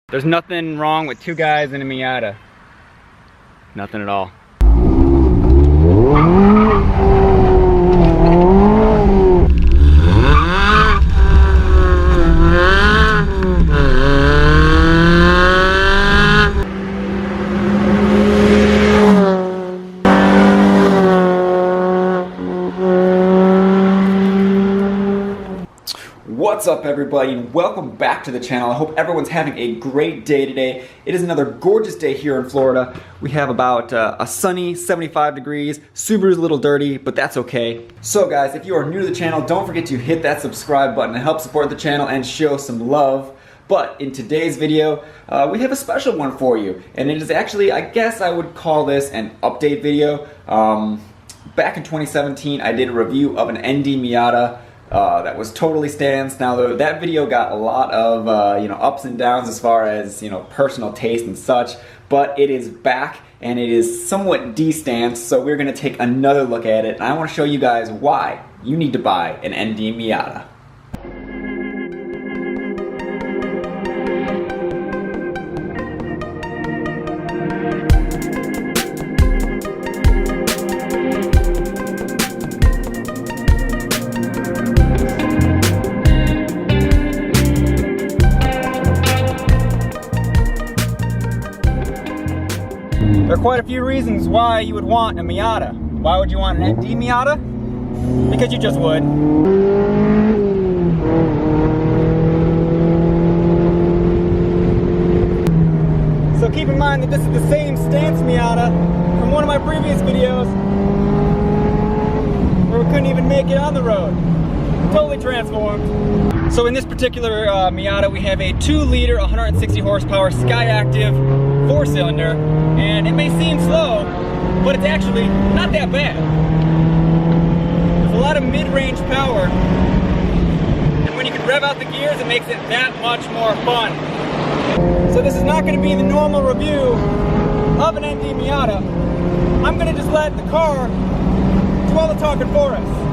There's nothing wrong with two guys in a Miata. Nothing at all. What's up, everybody, and welcome back to the channel. I hope everyone's having a great day today. It is another gorgeous day here in Florida. We have about a sunny 75 degrees. Subaru's a little dirty, but that's okay. So guys, if you are new to the channel, don't forget to hit that subscribe button to help support the channel and show some love. But in today's video, we have a special one for you. And it is actually, I guess I would call this an update video. Back in 2017, I did a review of an ND Miata. That was totally stands. Now that video got a lot of ups and downs as far as personal taste and such, but it is back and it is somewhat de-stanced, so we're going to take another look at it, and I want to show you guys why you need to buy an ND Miata. There are quite a few reasons why you would want a Miata. Why would you want an ND Miata? Because you just would. So keep in mind that this is the same stance Miata from one of my previous videos where we couldn't even make it on the road. Totally transformed. So in this particular Miata, we have a 2-liter, 160 horsepower Skyactiv 4-cylinder, and it may seem slow, but it's actually not that bad. There's a lot of mid-range power, and when you can rev out the gears, it makes it that much more fun. So this is not going to be the normal review of an ND Miata. I'm going to just let the car do all the talking for us.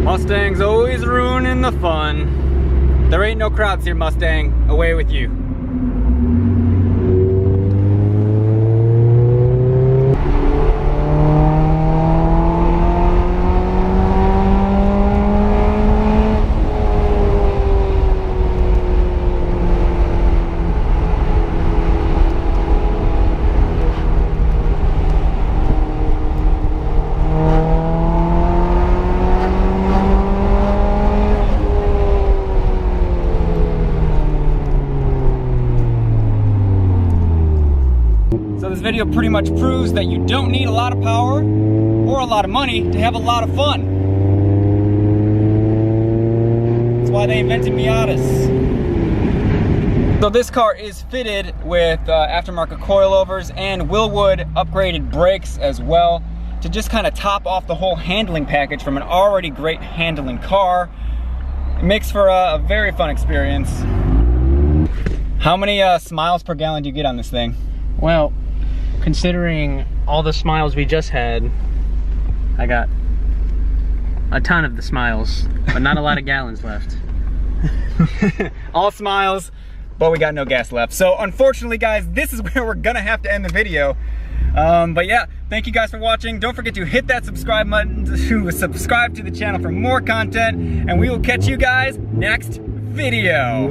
Mustang's always ruining the fun. There ain't no crowds here, Mustang. Away with you. video pretty much proves that you don't need a lot of power or a lot of money to have a lot of fun. That's why they invented Miatas. So this car is fitted with aftermarket coilovers and Willwood upgraded brakes as well to just kind of top off the whole handling package from an already great handling car. It makes for a very fun experience. How many smiles per gallon do you get on this thing? Well, considering all the smiles we just had, I got a ton of the smiles, but not a lot of gallons left. All smiles, but we got no gas left. So unfortunately, guys, this is where we're gonna have to end the video. But yeah, thank you guys for watching. Don't forget to hit that subscribe button to subscribe to the channel for more content, and we will catch you guys next video.